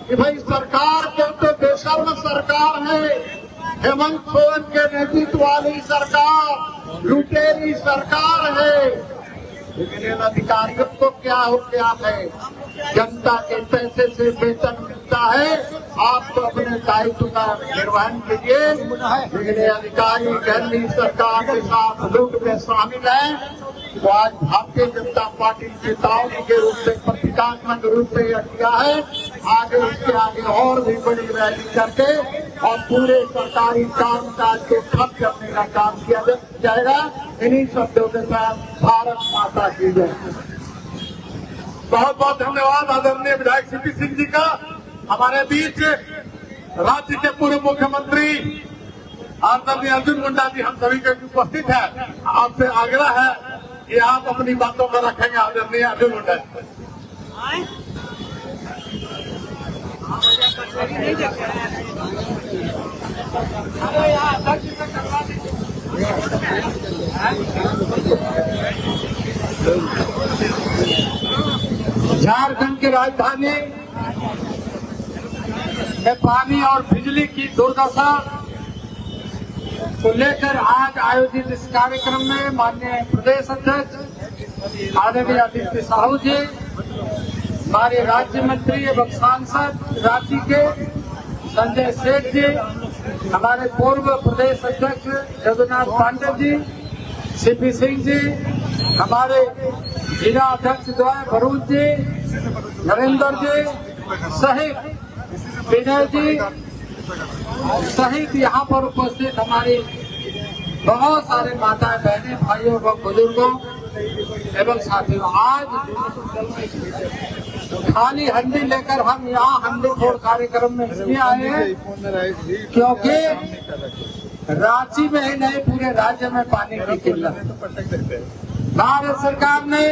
कि भाई सरकार के तो बेशर्म सरकार है, हेमंत सोरेन के नेतृत्व वाली सरकार लुटेरी सरकार है। लेकिन इन अधिकारियों को क्या हो गया है, जनता के पैसे से वेतन मिलता है, आप तो अपने दायित्व का निर्वहन कीजिए। लेकिन ये अधिकारी दिल्ली सरकार के साथ लूट में शामिल हैं। तो आज भारतीय जनता पार्टी चेतावनी के रूप में, प्रतीकात्मक रूप में यह किया है। आगे इसके आगे और भी बड़ी रैली करके और पूरे सरकारी कामकाज को ठप करने का काम किया जाएगा। इन्हीं शब्दों के साथ भारत माता की जय। बहुत बहुत धन्यवाद आदरणीय विधायक सीपी सिंह जी का। हमारे बीच राज्य के पूर्व मुख्यमंत्री आदरणीय अर्जुन मुंडा जी हम सभी के उपस्थित हैं। आपसे आग्रह है कि आप अपनी बातों को रखेंगे। आदरणीय अर्जुन मुंडा जी। झारखंड की राजधानी में पानी और बिजली की दुर्दशा को लेकर आज आयोजित इस कार्यक्रम में माननीय प्रदेश अध्यक्ष आदरणीय आदित्य साहू जी, हमारे राज्य मंत्री एवं सांसद रांची के संजय सेठ जी, हमारे पूर्व प्रदेश अध्यक्ष जगन्नाथ पांडे जी, सीपी सिंह जी, हमारे जिला अध्यक्ष द्वय वरुण जी, नरेंद्र जी सहित विजय जी सहित यहाँ पर उपस्थित हमारी बहुत सारे माताएं बहनें भाइयों व बुजुर्गों एवं साथियों, आज खाली हंडी लेकर हम यहाँ हंडी फोड़ कार्यक्रम में इसलिए आए हैं क्योंकि रांची में ही नहीं पूरे राज्य में पानी की किल्लत। भारत सरकार ने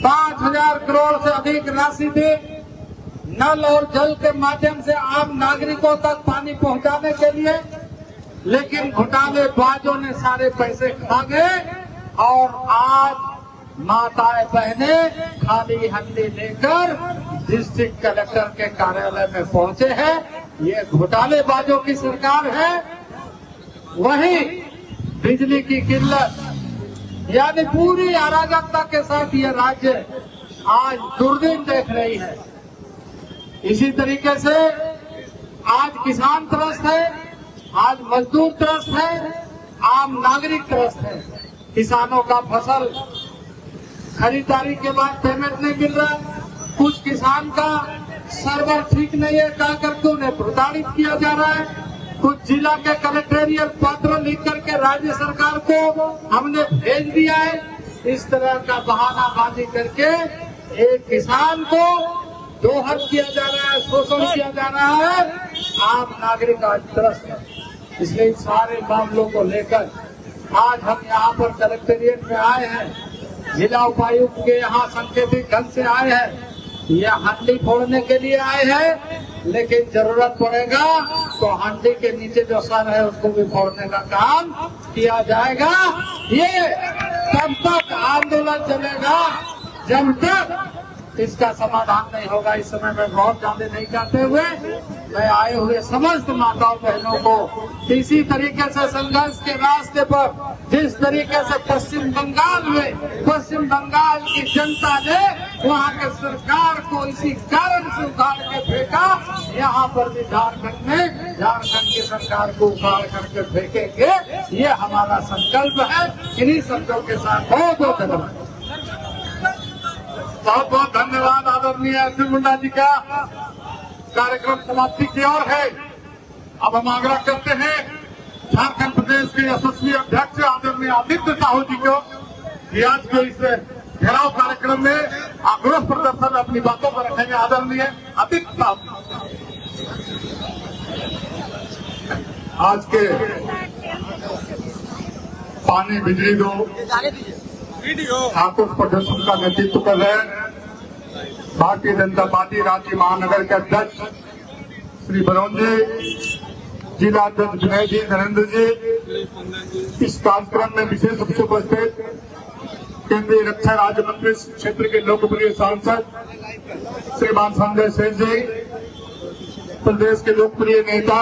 5,000 करोड़ से अधिक राशि दी नल और जल के माध्यम से आम नागरिकों तक पानी पहुंचाने के लिए, लेकिन घोटालेबाजों ने सारे पैसे खा गए और आज माताएं बहनें खाली हंडी लेकर डिस्ट्रिक्ट कलेक्टर के कार्यालय में पहुंचे हैं। ये घोटालेबाजों की सरकार है। वहीं बिजली की किल्लत यानी पूरी अराजकता के साथ ये राज्य आज दुर्दिन देख रही है। इसी तरीके से आज किसान त्रस्त है, आज मजदूर त्रस्त है, आम नागरिक त्रस्त है। किसानों का फसल खरीदारी के बाद पेमेंट नहीं मिल रहा, कुछ किसान का सर्वर ठीक नहीं है, कहा करके उन्हें प्रताड़ित किया जा रहा है। कुछ जिला के कलेक्टेरियल पत्र लिख करके राज्य सरकार को हमने भेज दिया है। इस तरह का बहानाबाजी करके एक किसान को दोहन किया जा रहा है, शोषण किया जा रहा है। आम नागरिक आज त्रस्त है। इसलिए इन सारे मामलों को लेकर आज हम यहाँ पर कलेक्टेरिएट में आए हैं, जिला उपायुक्त के यहाँ सांकेतिक ढंग से आए हैं, यह हंडी फोड़ने के लिए आए हैं। लेकिन जरूरत पड़ेगा तो हंडी के नीचे जो सर है उसको भी फोड़ने का काम किया जाएगा। ये तब तक आंदोलन चलेगा जब तक इसका समाधान नहीं होगा। इस समय में बहुत ज्यादा नहीं करते हुए मैं आए हुए समस्त माताओं बहनों को इसी तरीके से संघर्ष के रास्ते पर जिस तरीके से पश्चिम बंगाल में पश्चिम बंगाल की जनता ने वहाँ के सरकार को इसी कारण से उखाड़ के फेंका, यहाँ पर भी झारखंड में झारखंड की सरकार को उखाड़ करके फेंकेंगे। ये हमारा संकल्प है। इन्हीं शब्दों के साथ बहुत बहुत धन्यवाद। बहुत बहुत धन्यवाद आदरणीय अर्जुन मुंडा जी का। कार्यक्रम समाप्ति की ओर है। अब हम आग्रह करते हैं झारखंड प्रदेश के यशस्वी अध्यक्ष आदरणीय आदित्य साहू जी को कि आज के इस घेराव कार्यक्रम में आक्रोश प्रदर्शन अपनी बातों पर रखेंगे। आदरणीय आदित्य साहू, आज के पानी बिजली दो ठाकुर प्रदर्शन का नेतृत्व कर रहे हैं भारतीय जनता पार्टी रांची महानगर के अध्यक्ष श्री वरुण जी, जिला अध्यक्ष विनय जी, नरेंद्र जी। इस कार्यक्रम में विशेष रूप से उपस्थित केंद्रीय रक्षा राज्य मंत्री क्षेत्र के लोकप्रिय सांसद श्रीमान संजय सेठ जी, प्रदेश के लोकप्रिय नेता,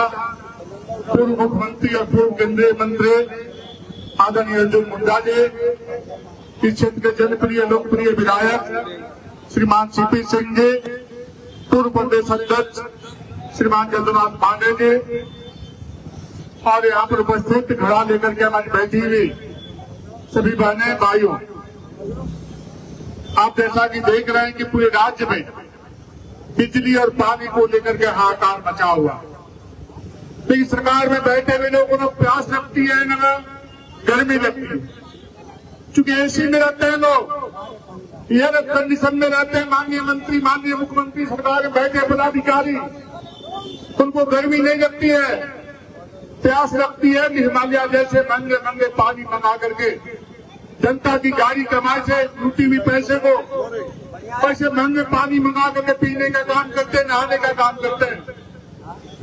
पूर्व मुख्यमंत्री और पूर्व केंद्रीय मंत्री आदरणीय अर्जुन मुंडा जी, इस क्षेत्र के जनप्रिय लोकप्रिय विधायक श्रीमान सीपी सिंह जी, पूर्व प्रदेश अध्यक्ष श्रीमान जदुनाथ पांडे जी, और यहाँ पर उपस्थित घड़ा लेकर के हमारी बैठी हुई सभी बहनें भाइयों, आप जैसा कि देख रहे हैं कि पूरे राज्य में बिजली और पानी को लेकर के हाहाकार मचा हुआ। लेकिन सरकार में बैठे हुए लोगों को प्यास लगती है, न गर्मी लगती है। चूंकि एसी में रहते हैं लोग, एयर कंडीशन में रहते हैं, माननीय मंत्री, माननीय मुख्यमंत्री, सरकार में बैठे पदाधिकारी, उनको गर्मी नहीं लगती है, प्यास लगती है। हिमालय जैसे महंगे महंगे पानी मंगा करके जनता की गाड़ी कमाई से लूटी हुई पैसे महंगे पानी मंगा करके पीने का काम करते हैं, नहाने का काम करते हैं।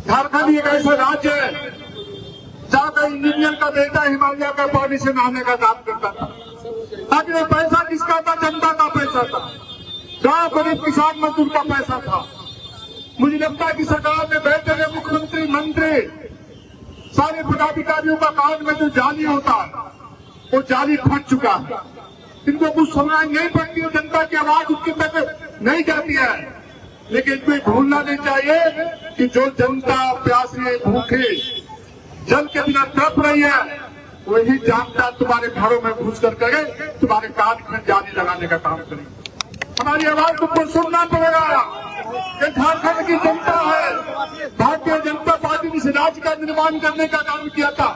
झारखंड एक ऐसा राज्य है जहाँ का इंजीनियर का बेटा हिमालय का पानी से नहाने का काम करता था। ताकि वो पैसा किसका था? जनता का पैसा था, गांव गरीब किसान मजदूर का पैसा था। मुझे लगता है कि सरकार में बैठे हुए मुख्यमंत्री, मंत्री, सारे पदाधिकारियों का काम में जो जाली होता है वो जाली फट चुका है। इनको कुछ समझ नहीं पड़ती है, जनता की आवाज उनके तक नहीं जाती है। लेकिन इसमें भूलना नहीं चाहिए कि जो जनता प्यासे भूखे जल के बिना तड़प रही है, वही जानता तुम्हारे घरों में घुस कर करे तुम्हारे कान में जाली लगाने का काम करेगी। हमारी आवाज तुमको सुनना पड़ेगा। ये झारखंड की जनता है। भारतीय जनता पार्टी ने इस राज्य का निर्माण करने का काम किया था।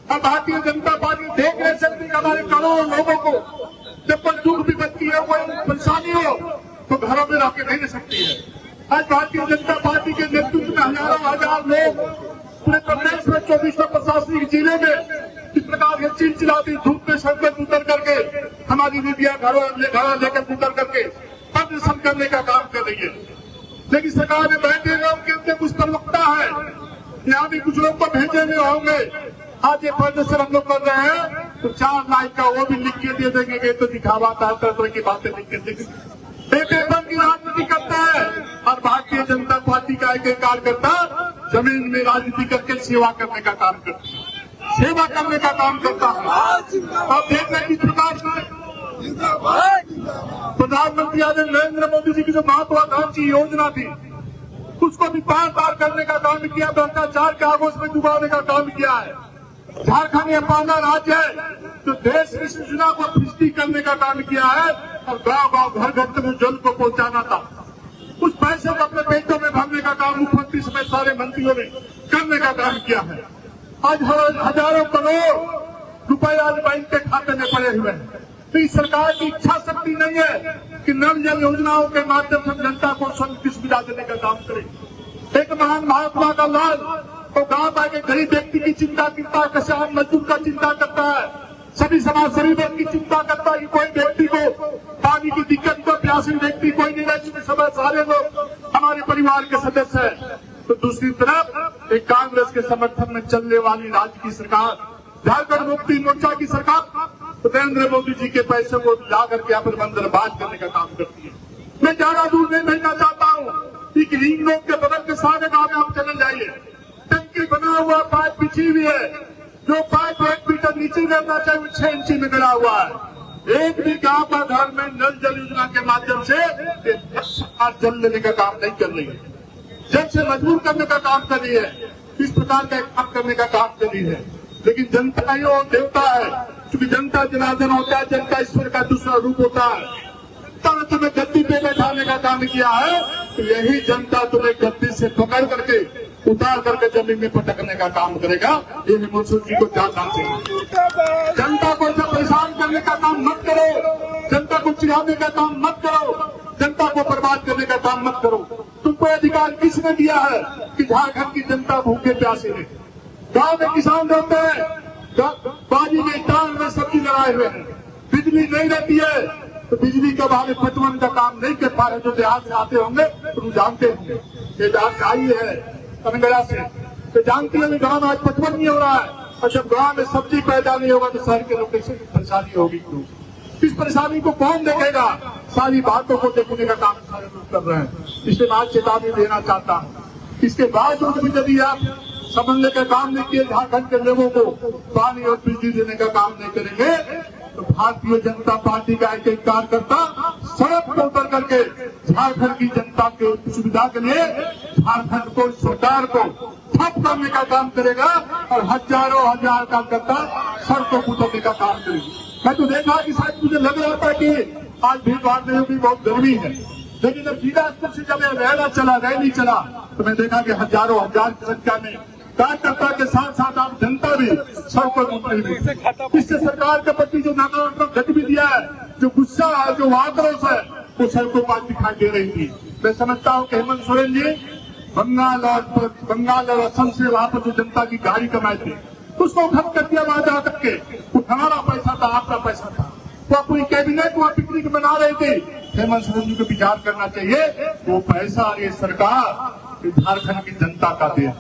अब भारतीय जनता पार्टी देख नहीं सकती कि हमारे करोड़ों लोगों को जब कोई दुख विपत्ति है, कोई परेशानी हो, तो घरों में रह के नहीं रह सकती है। आज भारतीय जनता पार्टी के नेतृत्व में हजारों हजार लोग पूरे प्रदेश में 24 प्रशासनिक जिले में इस प्रकार के चिलचिलाती धूप में सड़क पर उतर करके हमारी दीदियां घड़ा लेकर उतर करके प्रदर्शन करने का काम कर रही है। लेकिन सरकार में बैठे लोग के अंदर कुछ प्रवक्ता है, यहाँ भी कुछ लोग को भेजे हुए होंगे। आज ये प्रदर्शन हम लोग कर रहे हैं तो 4 लाख का वो भी लिख के दे देंगे कि तो दिखावा था, तरह की बातें लिख के देंगे। पेपर की राजनीति करता है और भारतीय जनता पार्टी का एक कार्यकर्ता जमीन में राजनीति करके सेवा करने का काम करता है, सेवा करने का काम करता है। आप देख रहे हैं किस प्रकार से प्रधानमंत्री आदरणीय नरेंद्र मोदी जी की जो महत्वाकांक्षी योजना थी उसको भी पार करने का काम किया, भ्रष्टाचार के आगोश में डुबाने का काम किया है। झारखंड ये पहला राज्य है जो देश की सूचना को पुष्टि करने का काम किया है और गांव गांव घर घर तक जल को पहुंचाना था। उस पैसे को अपने पेटों में भरने का काम मुख्यमंत्री समेत सारे मंत्रियों ने करने का काम किया है। आज हजारों करोड़ रुपए आज बैंक के खाते में पड़े हुए हैं। तो इस सरकार की इच्छा शक्ति नहीं है कि नल जल योजनाओं के माध्यम से जनता को सबकी सुविधा देने का काम करे। एक महान महात्मा का लाल तो गांव आके गरीब व्यक्ति की चिंता करता है, किसान मजदूर का चिंता करता है, सभी समाज सेवी वर्ग की चिंता करता है कि कोई व्यक्ति को पानी की दिक्कत, को प्यासी व्यक्ति कोई नहीं रहे। सब सारे लोग हमारे परिवार के सदस्य हैं। तो दूसरी तरफ एक कांग्रेस के समर्थन में चलने वाली राज्य की सरकार, झारखंड मुक्ति मोर्चा की सरकार नरेंद्र मोदी जी के पैसे को ला करके यहाँ पर बंदरबाज करने का काम करती है। मैं ज्यादा दूर नहीं भेजना चाहता हूँ। एक रिंग रोड के बगल के सारे गाँव में आप चले जाइए, टंकी बना हुआ पाइप बिछी हुई है, जो पाइप 1 मीटर नीचे गिरना चाहिए वो 6 इंची में गिरा हुआ है। एक भी गांव का घर में नल जल योजना के माध्यम से जल लेने का काम नहीं कर रही है, जल से मजबूर करने का काम कर रही है, इस प्रकार का काम करने का काम कर रही है। लेकिन जनता ही वो देवता है, क्योंकि जनता जनार्दन होता है, जनता ईश्वर का दूसरा रूप होता है। तब तुम्हें गद्दी पे बैठाने का काम किया है तो यही जनता तुम्हें गद्दी से पकड़ करके उतार करके जमीन में पटकने का काम करेगा। ये हेमंत जी को जानना चाहिए। जनता को ऐसा परेशान करने का काम मत करो, जनता को चिढ़ाने का काम मत करो, जनता को बर्बाद करने का काम मत करो। तुमको अधिकार किसने दिया है कि झारखंड की जनता भूखे प्यासे है? गांव में किसान रहते हैं, बाजी में टांग में सब्जी लगाए हुए हैं, बिजली नहीं रहती है तो बिजली के बाद पटवन का काम नहीं कर पा रहे। जो देहात से आते होंगे तो जानते होंगे, ये देहात आई है कनगड़ा से, तो जानती है गाँव में आज पटवन नहीं हो रहा है। और जब गाँव में सब्जी पैदा नहीं होगा तो शहर के लोग कैसे परेशानी होगी? इस परेशानी को कौन देखेगा? सारी बातों को देखने का काम सारे लोग कर रहे हैं। इसलिए मैं आज चेतावनी देना चाहता हूँ इसके बावजूद भी यदि आप समझने का काम नहीं किए, झारखंड के लोगों को पानी और बिजली देने का काम नहीं करेंगे, तो भारतीय जनता पार्टी का एक एक कार्यकर्ता सड़क पर उतर करके झारखंड की जनता के सुविधा के लिए झारखंड को, सरकार को ठप करने का काम करेगा और हजारों हजार कार्यकर्ता सड़कों पर उतरने का काम करेंगे। मैं तो देखा कि शायद मुझे लग रहा था कि आज भीड़ भाड़ नहीं होगी, बहुत गर्मी है, लेकिन जब जिला स्तर से जब रैली चला तो मैं देखा कि हजारों हजार की संख्या में कार्यकर्ता के साथ साथ आप जनता भी सड़कों पर उतरी हुई। इससे सरकार के प्रति जो नकारात्मक गतिविधियां है, जो गुस्सा है, जो आक्रोश है, वो सड़कों पर दिखाई दे रही थी। मैं समझता हूँ कि हेमंत सोरेन जी बंगाल और असम से वहां पर जो जनता की गाड़ी कमाई थी उसको खत्म कर दिया वहां जा करके। वो हमारा पैसा था, आपका पैसा था, वो अपनी कैबिनेट वहां पिकनिक बना रहे थे। हेमंत सोरेन जी को विचार करना चाहिए, वो पैसा ये सरकार झारखंड की जनता का दे,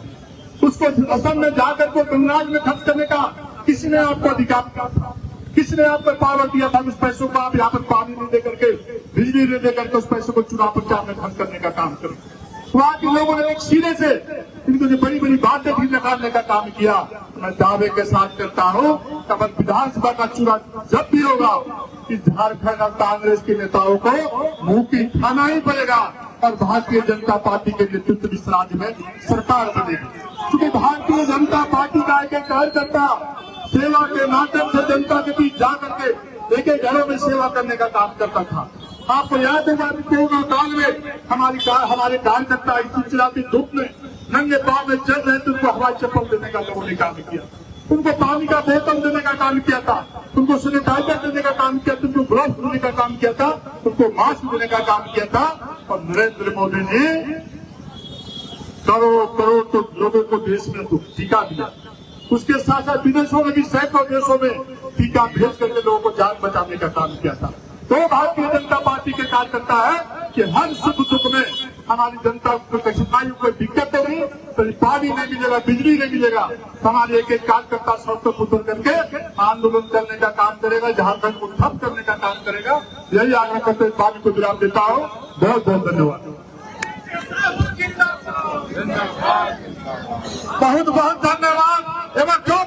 उसको असम में जाकर को बंगाल में खर्च करने का किसने आपको अधिकार दिया था? किसने आपको पावर दिया था? उस पैसों को आप यहाँ पर पानी नहीं दे करके, बिजली नहीं दे करके उस पैसों को चुनाव प्रचार में खर्च करने का काम करें। वहां के लोगों ने एक सिरे से इनको जो बड़ी बड़ी बातें भी निकालने का काम किया। मैं दावे के साथ करता हूँ कि अगर विधानसभा का चुनाव जब भी होगा, इस झारखंड और कांग्रेस के नेताओं को मुंह की खाना ही पड़ेगा और भारतीय जनता पार्टी के नेतृत्व इस राज्य में सरकार बनेगी। क्योंकि भारतीय जनता पार्टी का एक कार्यकर्ता सेवा के माध्यम से जनता के बीच जा करके एक घरों में सेवा करने का काम करता था। आपको याद होगा कि कोरोना काल में हमारे कार्यकर्ता इस चिल्लाती धूप में नंगे पांव में चल रहे थे, उनको हवाई चप्पल देने का लोगों ने काम किया, उनको पानी का बोतल देने का काम किया था, उनको सैनिटाइजर देने का काम किया, उनको ग्लव्स देने का काम किया था, उनको मास्क देने का काम किया था। और नरेंद्र मोदी ने करोड़ करोड़ तो लोगों को देश में टीका दिया, उसके साथ साथ विदेशों में भी सैकड़ों देशों में टीका भेज करके लोगों को जान बचाने का काम किया था। तो भारतीय जनता पार्टी के कार्यकर्ता है कि हर सुख दुख में हमारी जनता को कठिनाई, कोई दिक्कत नहीं, तो पानी नहीं मिलेगा, बिजली नहीं मिलेगा, हमारे एक एक कार्यकर्ता सड़कों पर उतर करके आंदोलन करने का काम करेगा, झारखंड को ठप करने का काम करेगा। यही आगे करते बात को विराम देता हूँ। बहुत बहुत धन्यवाद। बहुत बहुत धन्यवाद। एवं जो